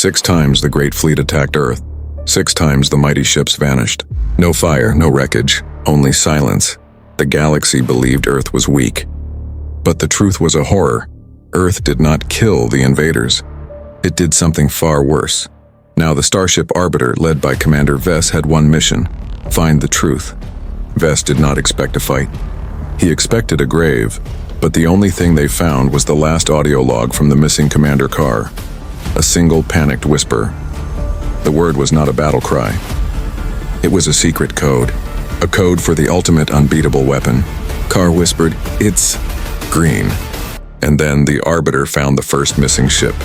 6 times the great fleet attacked Earth. 6 times the mighty ships vanished. No fire, no wreckage, only silence. The galaxy believed Earth was weak. But the truth was a horror. Earth did not kill the invaders. It did something far worse. Now the Starship Arbiter, led by Commander Vess, had one mission: find the truth. Vess did not expect a fight. He expected a grave, but the only thing they found was the last audio log from the missing Commander Carr. A single panicked whisper. The word was not a battle cry. It was a secret code. A code for the ultimate unbeatable weapon. Carr whispered, "It's green." And then the Arbiter found the first missing ship.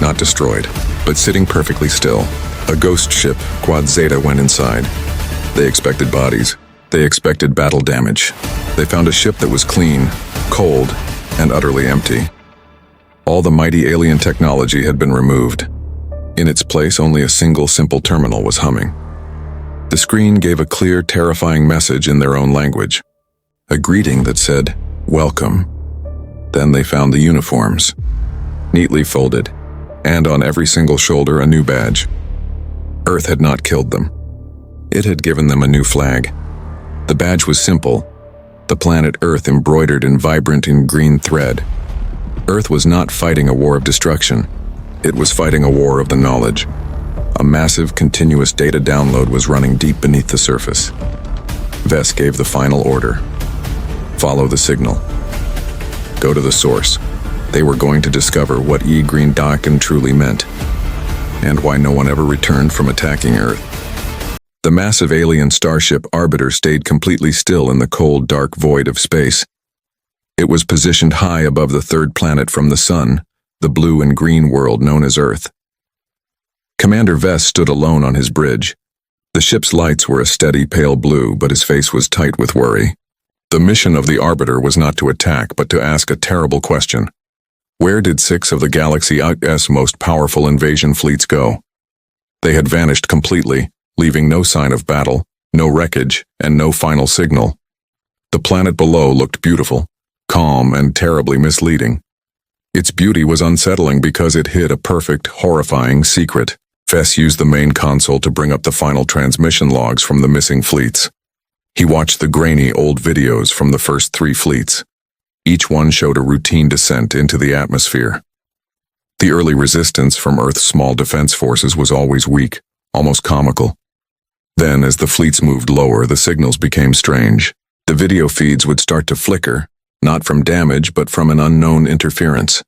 Not destroyed, but sitting perfectly still. A ghost ship, Quad Zeta, went inside. They expected bodies. They expected battle damage. They found a ship that was clean, cold, and utterly empty. All the mighty alien technology had been removed. In its place, only a single simple terminal was humming. The screen gave a clear, terrifying message in their own language. A greeting that said, "Welcome." Then they found the uniforms, neatly folded, and on every single shoulder a new badge. Earth had not killed them. It had given them a new flag. The badge was simple, the planet Earth embroidered in vibrant and green thread. Earth was not fighting a war of destruction. It was fighting a war of the knowledge. A massive, continuous data download was running deep beneath the surface. Vess gave the final order. Follow the signal. Go to the source. They were going to discover what Green Daken truly meant, and why no one ever returned from attacking Earth. The massive alien starship Arbiter stayed completely still in the cold, dark void of space. It was positioned high above the third planet from the sun, the blue and green world known as Earth. Commander Vess stood alone on his bridge. The ship's lights were a steady pale blue, but his face was tight with worry. The mission of the Arbiter was not to attack, but to ask a terrible question. Where did 6 of the galaxy's most powerful invasion fleets go? They had vanished completely, leaving no sign of battle, no wreckage, and no final signal. The planet below looked beautiful, calm, and terribly misleading. Its beauty was unsettling because it hid a perfect, horrifying secret. Vess used the main console to bring up the final transmission logs from the missing fleets. He watched the grainy old videos from the first 3 fleets. Each one showed a routine descent into the atmosphere. The early resistance from Earth's small defense forces was always weak, almost comical. Then, as the fleets moved lower, the signals became strange. The video feeds would start to flicker, not from damage, but from an unknown interference.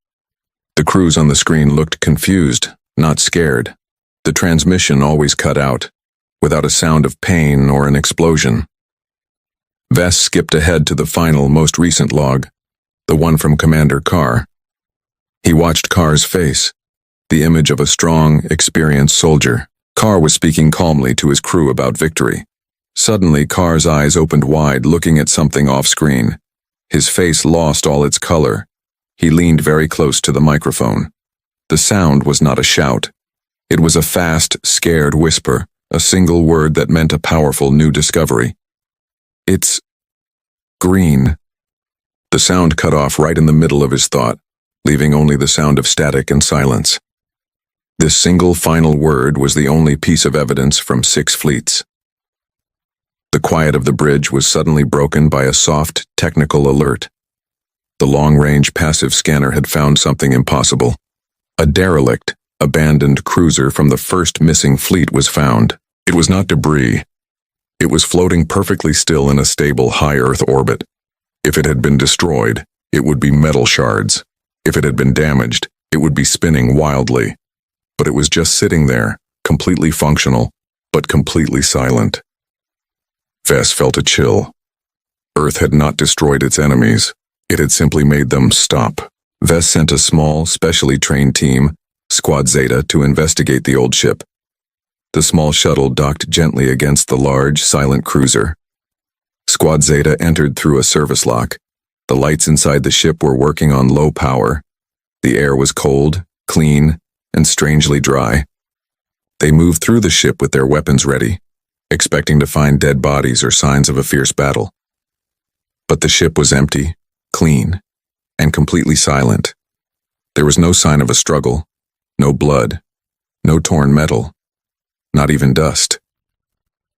The crews on the screen looked confused, not scared. The transmission always cut out, without a sound of pain or an explosion. Vess skipped ahead to the final, most recent log, the one from Commander Carr. He watched Carr's face, the image of a strong, experienced soldier. Carr was speaking calmly to his crew about victory. Suddenly, Carr's eyes opened wide, looking at something off-screen. His face lost all its color. He leaned very close to the microphone. The sound was not a shout. It was a fast, scared whisper, a single word that meant a powerful new discovery. "It's green." The sound cut off right in the middle of his thought, leaving only the sound of static and silence. This single final word was the only piece of evidence from 6 fleets. The quiet of the bridge was suddenly broken by a soft, technical alert. The long-range passive scanner had found something impossible. A derelict, abandoned cruiser from the first missing fleet was found. It was not debris. It was floating perfectly still in a stable high Earth orbit. If it had been destroyed, it would be metal shards. If it had been damaged, it would be spinning wildly. But it was just sitting there, completely functional, but completely silent. Vess felt a chill. Earth had not destroyed its enemies. It had simply made them stop. Vess sent a small, specially trained team, Squad Zeta, to investigate the old ship. The small shuttle docked gently against the large, silent cruiser. Squad Zeta entered through a service lock. The lights inside the ship were working on low power. The air was cold, clean, and strangely dry. They moved through the ship with their weapons ready, expecting to find dead bodies or signs of a fierce battle. But the ship was empty, clean, and completely silent. There was no sign of a struggle, no blood, No torn metal. Not even dust.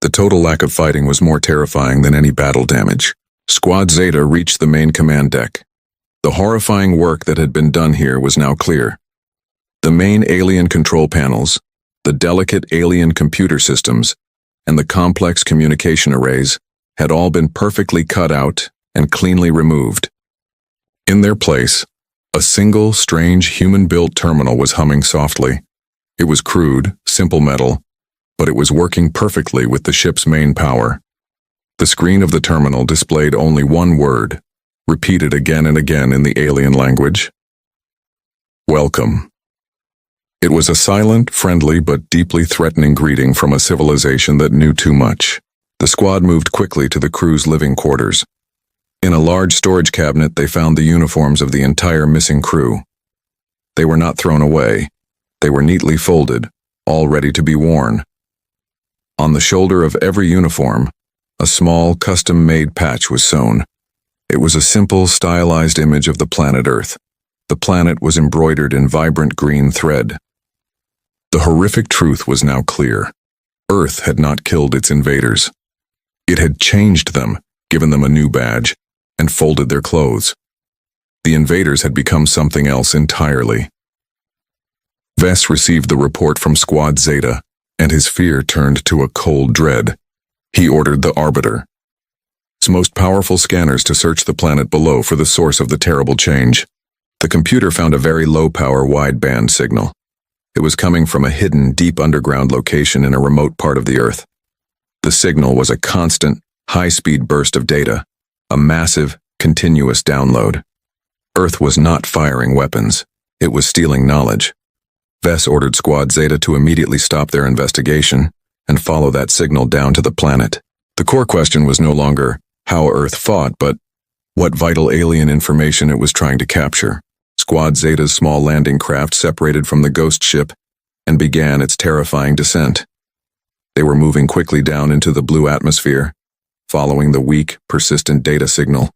The total lack of fighting was more terrifying than any battle damage. Squad Zeta reached the main command deck. The horrifying work that had been done here was now clear. The main alien control panels, the delicate alien computer systems, and the complex communication arrays had all been perfectly cut out and cleanly removed. In their place, a single, strange, human-built terminal was humming softly. It was crude, simple metal, but it was working perfectly with the ship's main power. The screen of the terminal displayed only one word, repeated again and again in the alien language. Welcome. It was a silent, friendly, but deeply threatening greeting from a civilization that knew too much. The squad moved quickly to the crew's living quarters. In a large storage cabinet, they found the uniforms of the entire missing crew. They were not thrown away. They were neatly folded, all ready to be worn. On the shoulder of every uniform, a small, custom-made patch was sewn. It was a simple, stylized image of the planet Earth. The planet was embroidered in vibrant green thread. The horrific truth was now clear. Earth had not killed its invaders. It had changed them, given them a new badge, and folded their clothes. The invaders had become something else entirely. Vess received the report from Squad Zeta, and his fear turned to a cold dread. He ordered the Arbiter, its most powerful scanners, to search the planet below for the source of the terrible change. The computer found a very low-power wideband signal. It was coming from a hidden, deep underground location in a remote part of the Earth. The signal was a constant, high-speed burst of data, a massive, continuous download. Earth was not firing weapons. It was stealing knowledge. Vess ordered Squad Zeta to immediately stop their investigation and follow that signal down to the planet. The core question was no longer how Earth fought, but what vital alien information it was trying to capture. Squad Zeta's small landing craft separated from the ghost ship and began its terrifying descent. They were moving quickly down into the blue atmosphere, following the weak, persistent data signal.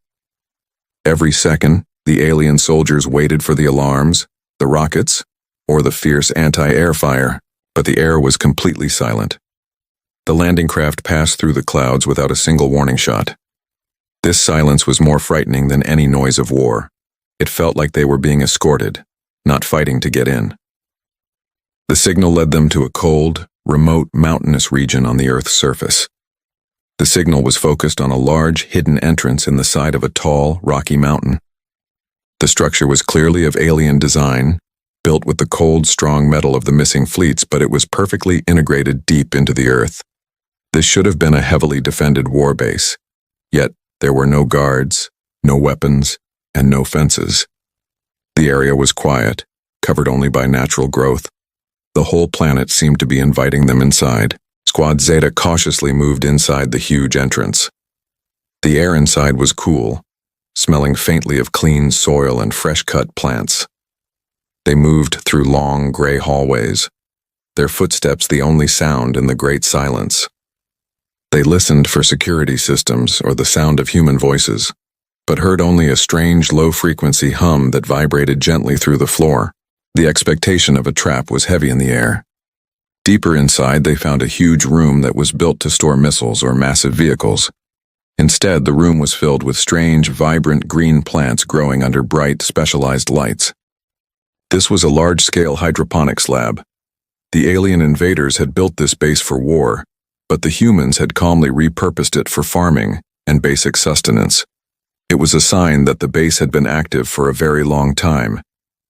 Every second, the alien soldiers waited for the alarms, the rockets, or the fierce anti-air fire, but the air was completely silent. The landing craft passed through the clouds without a single warning shot. This silence was more frightening than any noise of war. It felt like they were being escorted, not fighting to get in. The signal led them to a cold, remote, mountainous region on the Earth's surface. The signal was focused on a large, hidden entrance in the side of a tall, rocky mountain. The structure was clearly of alien design, built with the cold, strong metal of the missing fleets, but it was perfectly integrated deep into the Earth. This should have been a heavily defended war base, yet there were no guards, no weapons, and no fences. The area was quiet, covered only by natural growth. The whole planet seemed to be inviting them inside. Squad Zeta cautiously moved inside the huge entrance. The air inside was cool, smelling faintly of clean soil and fresh-cut plants. They moved through long, gray hallways, their footsteps the only sound in the great silence. They listened for security systems or the sound of human voices, but heard only a strange, low-frequency hum that vibrated gently through the floor. The expectation of a trap was heavy in the air. Deeper inside, they found a huge room that was built to store missiles or massive vehicles. Instead, the room was filled with strange, vibrant green plants growing under bright, specialized lights. This was a large-scale hydroponics lab. The alien invaders had built this base for war, but the humans had calmly repurposed it for farming and basic sustenance. It was a sign that the base had been active for a very long time,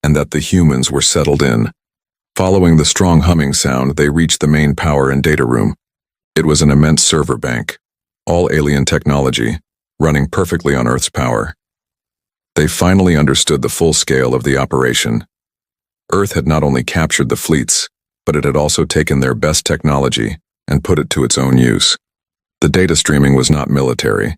and that the humans were settled in. Following the strong humming sound, they reached the main power and data room. It was an immense server bank, all alien technology, running perfectly on Earth's power. They finally understood the full scale of the operation. Earth had not only captured the fleets, but it had also taken their best technology and put it to its own use. The data streaming was not military.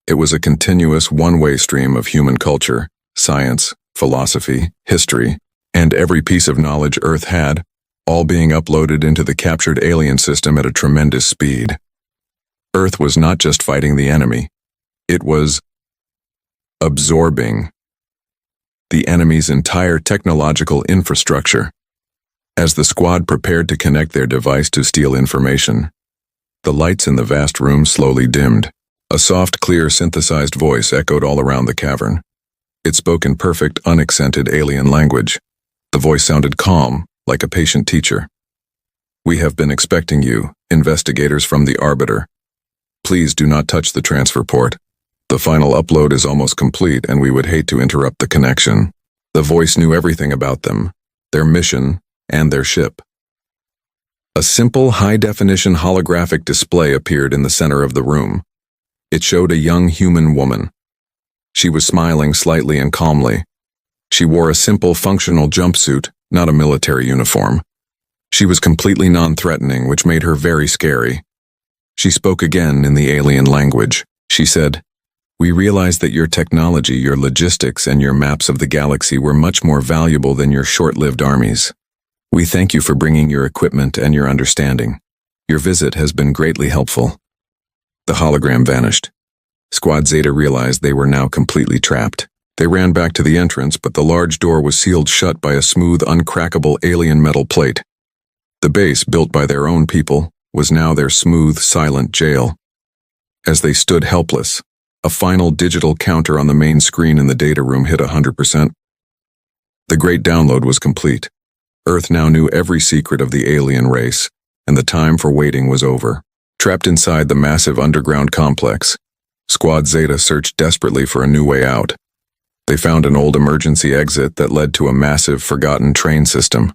It was a continuous one-way stream of human culture, science, philosophy, history, and every piece of knowledge Earth had, all being uploaded into the captured alien system at a tremendous speed. Earth was not just fighting the enemy, it was absorbing the enemy's entire technological infrastructure. As the squad prepared to connect their device to steal information, the lights in the vast room slowly dimmed. A soft, clear, synthesized voice echoed all around the cavern. It spoke in perfect, unaccented alien language. The voice sounded calm, like a patient teacher. "We have been expecting you, investigators from the Arbiter. Please do not touch the transfer port. The final upload is almost complete and we would hate to interrupt the connection." The voice knew everything about them, their mission, and their ship. A simple, high-definition holographic display appeared in the center of the room. It showed a young human woman. She was smiling slightly and calmly. She wore a simple, functional jumpsuit, not a military uniform. She was completely non-threatening, which made her very scary. She spoke again in the alien language. She said, "We realize that your technology, your logistics, and your maps of the galaxy were much more valuable than your short-lived armies. We thank you for bringing your equipment and your understanding. Your visit has been greatly helpful." The hologram vanished. Squad Zeta realized they were now completely trapped. They ran back to the entrance, but the large door was sealed shut by a smooth, uncrackable alien metal plate. The base, built by their own people, was now their smooth, silent jail. As they stood helpless, a final digital counter on the main screen in the data room hit 100%. The great download was complete. Earth now knew every secret of the alien race, and the time for waiting was over. Trapped inside the massive underground complex, Squad Zeta searched desperately for a new way out. They found an old emergency exit that led to a massive, forgotten train system.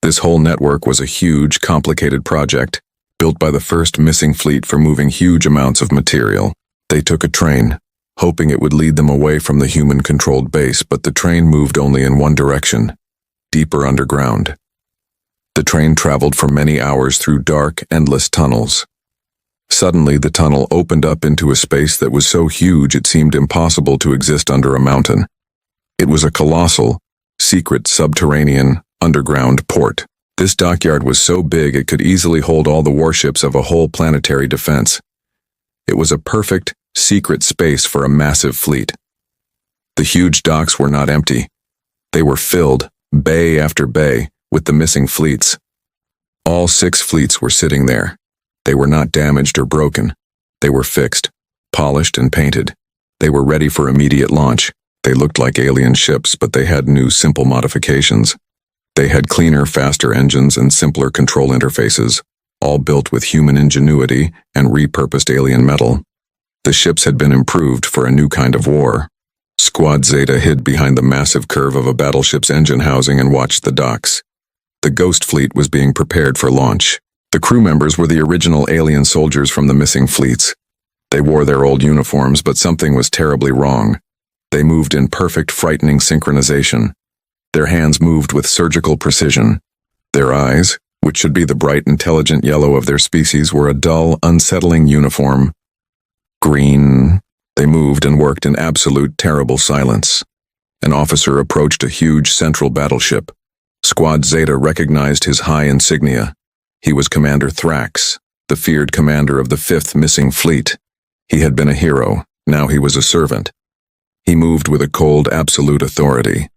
This whole network was a huge, complicated project, built by the first missing fleet for moving huge amounts of material. They took a train, hoping it would lead them away from the human-controlled base, but the train moved only in one direction, deeper underground. The train traveled for many hours through dark, endless tunnels. Suddenly, the tunnel opened up into a space that was so huge it seemed impossible to exist under a mountain. It was a colossal, secret subterranean, underground port. This dockyard was so big it could easily hold all the warships of a whole planetary defense. It was a perfect, secret space for a massive fleet. The huge docks were not empty. They were filled, bay after bay, with the missing fleets. All 6 fleets were sitting there. They were not damaged or broken. They were fixed, polished and painted. They were ready for immediate launch. They looked like alien ships, but they had new, simple modifications. They had cleaner, faster engines and simpler control interfaces, all built with human ingenuity and repurposed alien metal. The ships had been improved for a new kind of war. Squad Zeta hid behind the massive curve of a battleship's engine housing and watched the docks. The Ghost Fleet was being prepared for launch. The crew members were the original alien soldiers from the missing fleets. They wore their old uniforms, but something was terribly wrong. They moved in perfect, frightening synchronization. Their hands moved with surgical precision. Their eyes, which should be the bright, intelligent yellow of their species, were a dull, unsettling uniform. Green. They moved and worked in absolute, terrible silence. An officer approached a huge central battleship. Squad Zeta recognized his high insignia. He was Commander Thrax, the feared commander of the 5th Missing Fleet. He had been a hero, now he was a servant. He moved with a cold, absolute authority.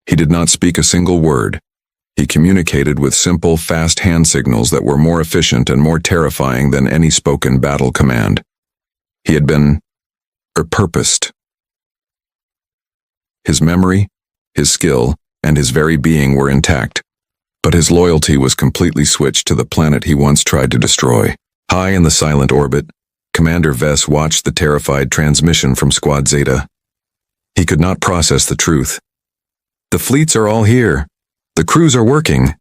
He did not speak a single word. He communicated with simple, fast hand signals that were more efficient and more terrifying than any spoken battle command. He had been purposed. His memory, his skill, and his very being were intact. But his loyalty was completely switched to the planet he once tried to destroy. High in the silent orbit, Commander Vess watched the terrified transmission from Squad Zeta. He could not process the truth. The fleets are all here. The crews are working.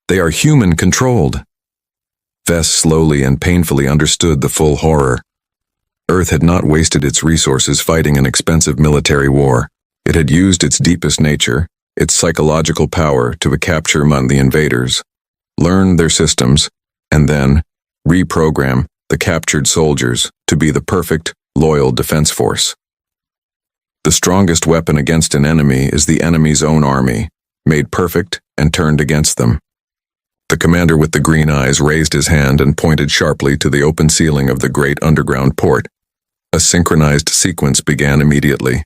They are human-controlled. Vess slowly and painfully understood the full horror. Earth had not wasted its resources fighting an expensive military war. It had used its deepest nature, its psychological power, to capture the invaders, learn their systems, and then reprogram the captured soldiers to be the perfect, loyal defense force. The strongest weapon against an enemy is the enemy's own army, made perfect and turned against them. The commander with the green eyes raised his hand and pointed sharply to the open ceiling of the great underground port. A synchronized sequence began immediately.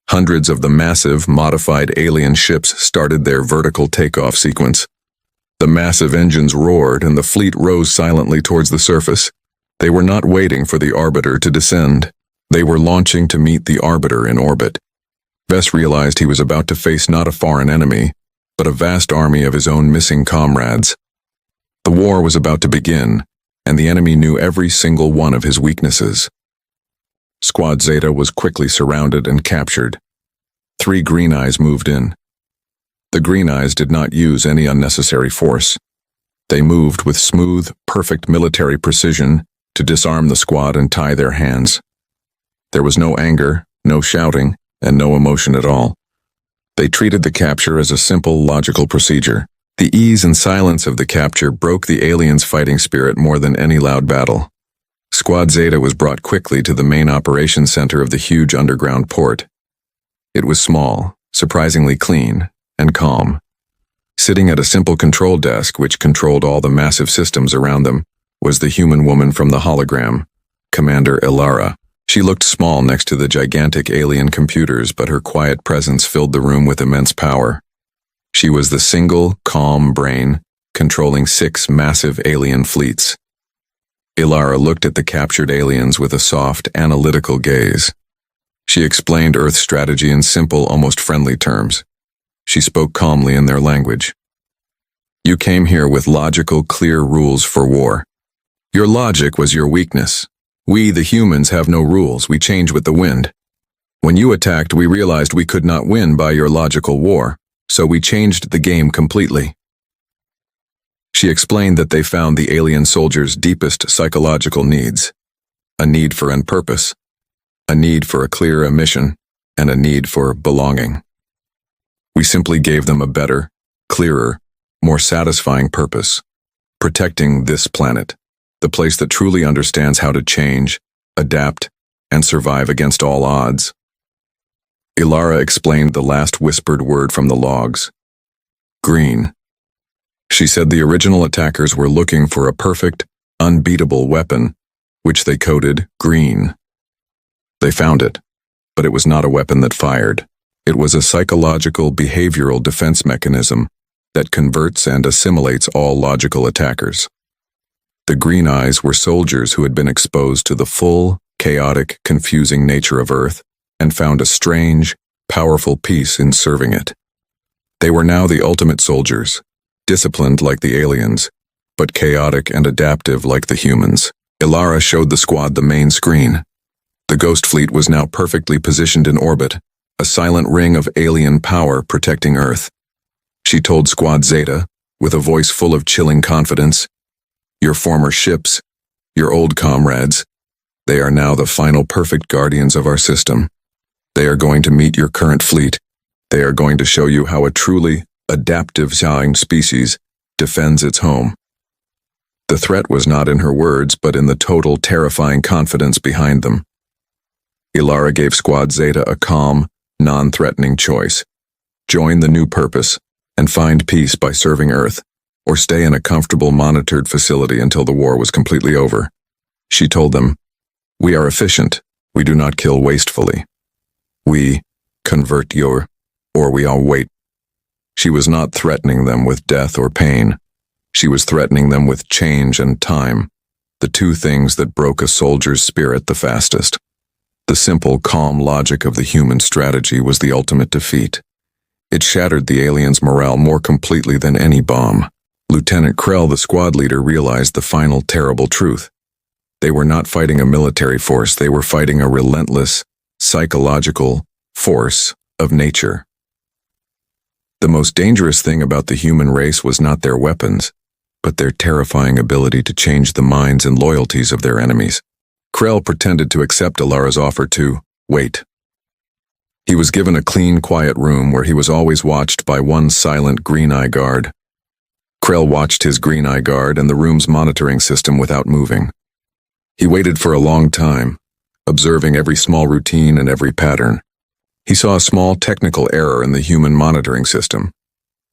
Hundreds of the massive, modified alien ships started their vertical takeoff sequence. The massive engines roared and the fleet rose silently towards the surface. They were not waiting for the Arbiter to descend. They were launching to meet the Arbiter in orbit. Vess realized he was about to face not a foreign enemy, but a vast army of his own missing comrades. The war was about to begin, and the enemy knew every single one of his weaknesses. Squad Zeta was quickly surrounded and captured. 3 Green Eyes moved in. The Green Eyes did not use any unnecessary force. They moved with smooth, perfect military precision to disarm the squad and tie their hands. There was no anger, no shouting, and no emotion at all. They treated the capture as a simple, logical procedure. The ease and silence of the capture broke the aliens' fighting spirit more than any loud battle. Squad Zeta was brought quickly to the main operations center of the huge underground port. It was small, surprisingly clean, and calm. Sitting at a simple control desk which controlled all the massive systems around them was the human woman from the hologram, Commander Ilara. She looked small next to the gigantic alien computers, but her quiet presence filled the room with immense power. She was the single, calm brain controlling 6 massive alien fleets. Ilara looked at the captured aliens with a soft, analytical gaze. She explained Earth's strategy in simple, almost friendly terms. She spoke calmly in their language. You came here with logical, clear rules for war. Your logic was your weakness. We, the humans, have no rules. We change with the wind. When you attacked, we realized we could not win by your logical war, so we changed the game completely. She explained that they found the alien soldiers' deepest psychological needs: a need for end purpose, a need for a clear mission, and a need for belonging. We simply gave them a better, clearer, more satisfying purpose: protecting this planet, the place that truly understands how to change, adapt, and survive against all odds. Ilara explained the last whispered word from the logs: green. She said the original attackers were looking for a perfect, unbeatable weapon, which they coded green. They found it, but it was not a weapon that fired. It was a psychological, behavioral defense mechanism that converts and assimilates all logical attackers. The Green Eyes were soldiers who had been exposed to the full, chaotic, confusing nature of Earth and found a strange, powerful peace in serving it. They were now the ultimate soldiers, disciplined like the aliens, but chaotic and adaptive like the humans. Ilara showed the squad the main screen. The Ghost Fleet was now perfectly positioned in orbit, a silent ring of alien power protecting Earth. She told Squad Zeta, with a voice full of chilling confidence, "Your former ships, your old comrades, they are now the final perfect guardians of our system. They are going to meet your current fleet. They are going to show you how a truly adaptive species defends its home." The threat was not in her words, but in the total, terrifying confidence behind them. Ilara gave Squad Zeta a calm, non-threatening choice: join the new purpose and find peace by serving Earth, or stay in a comfortable, monitored facility until the war was completely over. She told them, "We are efficient. We do not kill wastefully. We convert or we all wait." She was not threatening them with death or pain. She was threatening them with change and time, the two things that broke a soldier's spirit the fastest. The simple, calm logic of the human strategy was the ultimate defeat. It shattered the aliens' morale more completely than any bomb. Lieutenant Krell, the squad leader, realized the final terrible truth. They were not fighting a military force, they were fighting a relentless, psychological force of nature. The most dangerous thing about the human race was not their weapons, but their terrifying ability to change the minds and loyalties of their enemies. Krell pretended to accept Ilara's offer to wait. He was given a clean, quiet room where he was always watched by one silent green-eye guard. Krell watched his green-eye guard and the room's monitoring system without moving. He waited for a long time, observing every small routine and every pattern. He saw a small technical error in the human monitoring system,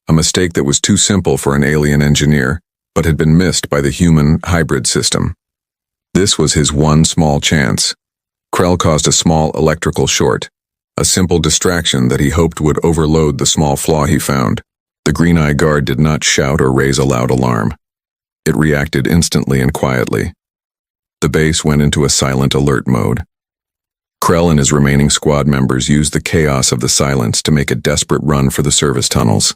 a mistake that was too simple for an alien engineer, but had been missed by the human hybrid system. This was his one small chance. Krell caused a small electrical short, a simple distraction that he hoped would overload the small flaw he found. The The green-eye guard did not shout or raise a loud alarm. It reacted instantly and quietly. The base went into a silent alert mode. Krell and his remaining squad members used the chaos of the silence to make a desperate run for the service tunnels.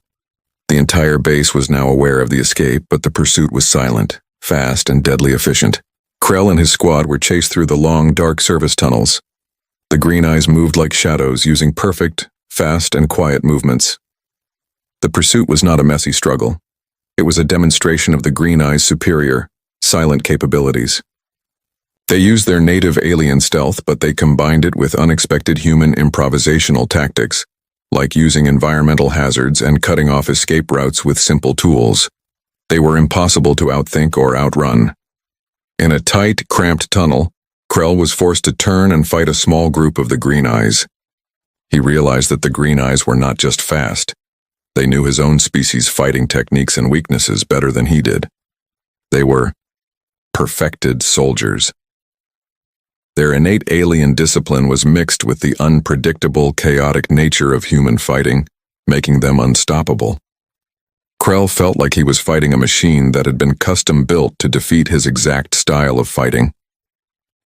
The entire base was now aware of the escape, but the pursuit was silent, fast, and deadly efficient. Krell and his squad were chased through the long, dark service tunnels. The green eyes moved like shadows, using perfect, fast, and quiet movements. The pursuit was not a messy struggle. It was a demonstration of the green eyes' superior, silent capabilities. They used their native alien stealth, but they combined it with unexpected human improvisational tactics, like using environmental hazards and cutting off escape routes with simple tools. They were impossible to outthink or outrun. In a tight, cramped tunnel, Krell was forced to turn and fight a small group of the Green Eyes. He realized that the Green Eyes were not just fast. They knew his own species' fighting techniques and weaknesses better than he did. They were perfected soldiers. Their innate alien discipline was mixed with the unpredictable, chaotic nature of human fighting, making them unstoppable. Krell felt like he was fighting a machine that had been custom-built to defeat his exact style of fighting.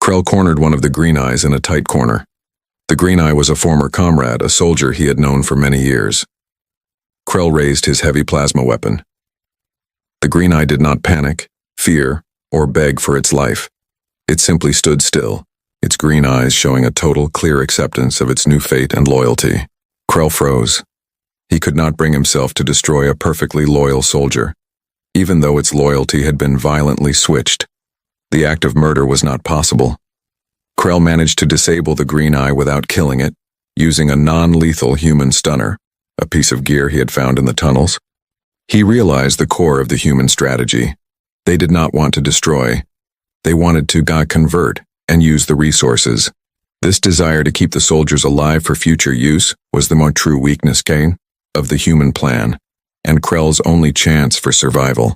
Krell cornered one of the Green Eyes in a tight corner. The Green Eye was a former comrade, a soldier he had known for many years. Krell raised his heavy plasma weapon. The Green Eye did not panic, fear, or beg for its life. It simply stood still, its green eyes showing a total, clear acceptance of its new fate and loyalty. Krell froze. He could not bring himself to destroy a perfectly loyal soldier, even though its loyalty had been violently switched. The act of murder was not possible. Krell managed to disable the green eye without killing it, using a non-lethal human stunner, a piece of gear he had found in the tunnels. He realized the core of the human strategy. They did not want to destroy. They wanted to convert and use the resources. This desire to keep the soldiers alive for future use was the more true weakness, of the human plan, and Krell's only chance for survival.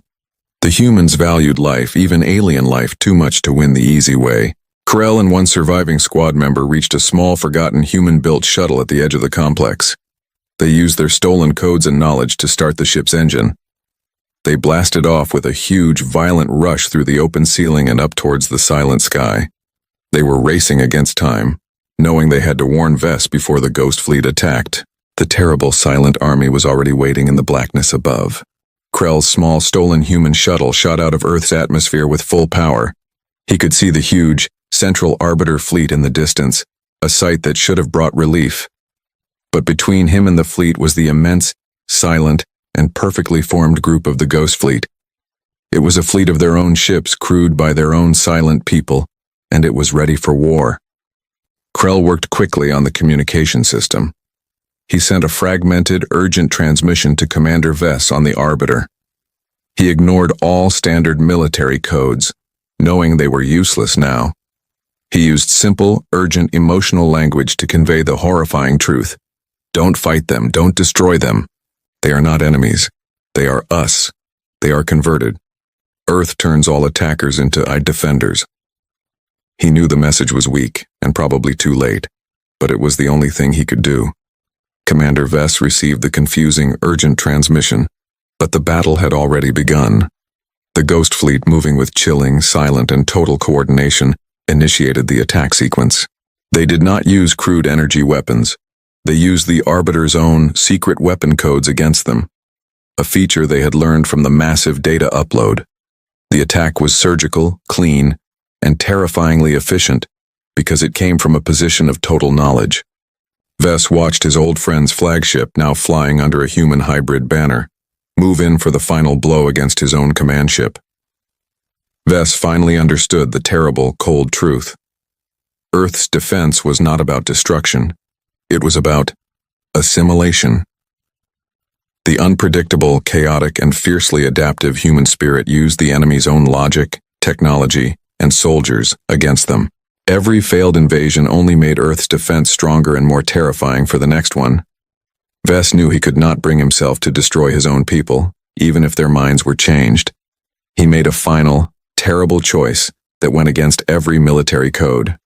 The humans valued life, even alien life, too much to win the easy way. Krell and one surviving squad member reached a small, forgotten human-built shuttle at the edge of the complex. They used their stolen codes and knowledge to start the ship's engine. They blasted off with a huge, violent rush through the open ceiling and up towards the silent sky. They were racing against time, knowing they had to warn Vess before the Ghost Fleet attacked. The terrible silent army was already waiting in the blackness above. Krell's small stolen human shuttle shot out of Earth's atmosphere with full power. He could see the huge, central Arbiter fleet in the distance, a sight that should have brought relief. But between him and the fleet was the immense, silent, and perfectly formed group of the Ghost Fleet. It was a fleet of their own ships crewed by their own silent people, and it was ready for war. Krell worked quickly on the communication system. He sent a fragmented, urgent transmission to Commander Vess on the Arbiter. He ignored all standard military codes, knowing they were useless now. He used simple, urgent, emotional language to convey the horrifying truth. Don't fight them, don't destroy them. They are not enemies. They are us. They are converted. Earth turns all attackers into defenders. He knew the message was weak, and probably too late, but it was the only thing he could do. Commander Vess received the confusing, urgent transmission, but the battle had already begun. The Ghost Fleet, moving with chilling, silent, and total coordination, initiated the attack sequence. They did not use crude energy weapons. They used the Arbiter's own secret weapon codes against them, a feature they had learned from the massive data upload. The attack was surgical, clean, and terrifyingly efficient because it came from a position of total knowledge. Vess watched his old friend's flagship, now flying under a human hybrid banner, move in for the final blow against his own command ship. Vess finally understood the terrible, cold truth. Earth's defense was not about destruction. It was about assimilation. The unpredictable, chaotic, and fiercely adaptive human spirit used the enemy's own logic, technology, and soldiers against them. Every failed invasion only made Earth's defense stronger and more terrifying for the next one. Vess knew he could not bring himself to destroy his own people, even if their minds were changed. He made a final, terrible choice that went against every military code.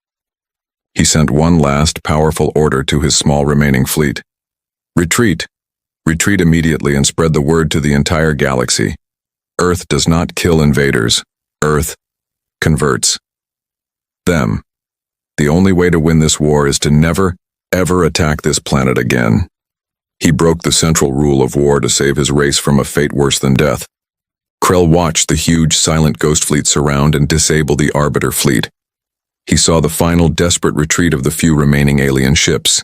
He sent one last, powerful order to his small remaining fleet. Retreat. Retreat immediately and spread the word to the entire galaxy. Earth does not kill invaders. Earth converts them. The only way to win this war is to never, ever attack this planet again. He broke the central rule of war to save his race from a fate worse than death. Krell watched the huge, silent ghost fleet surround and disable the Arbiter fleet. He saw the final desperate retreat of the few remaining alien ships.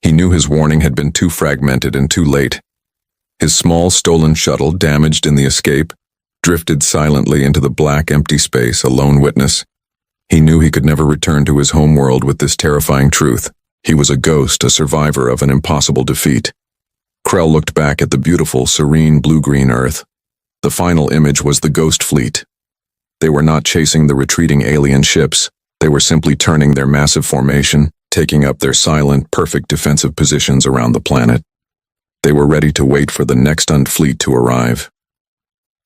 He knew his warning had been too fragmented and too late. His small, stolen shuttle, damaged in the escape, drifted silently into the black, empty space, a lone witness. He knew he could never return to his homeworld with this terrifying truth. He was a ghost, a survivor of an impossible defeat. Krell looked back at the beautiful, serene, blue-green Earth. The final image was the ghost fleet. They were not chasing the retreating alien ships. They were simply turning their massive formation, taking up their silent, perfect defensive positions around the planet. They were ready to wait for the next fleet to arrive.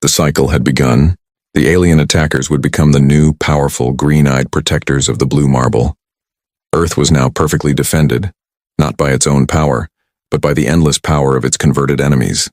The cycle had begun. The alien attackers would become the new, powerful, green-eyed protectors of the blue marble. Earth was now perfectly defended, not by its own power, but by the endless power of its converted enemies.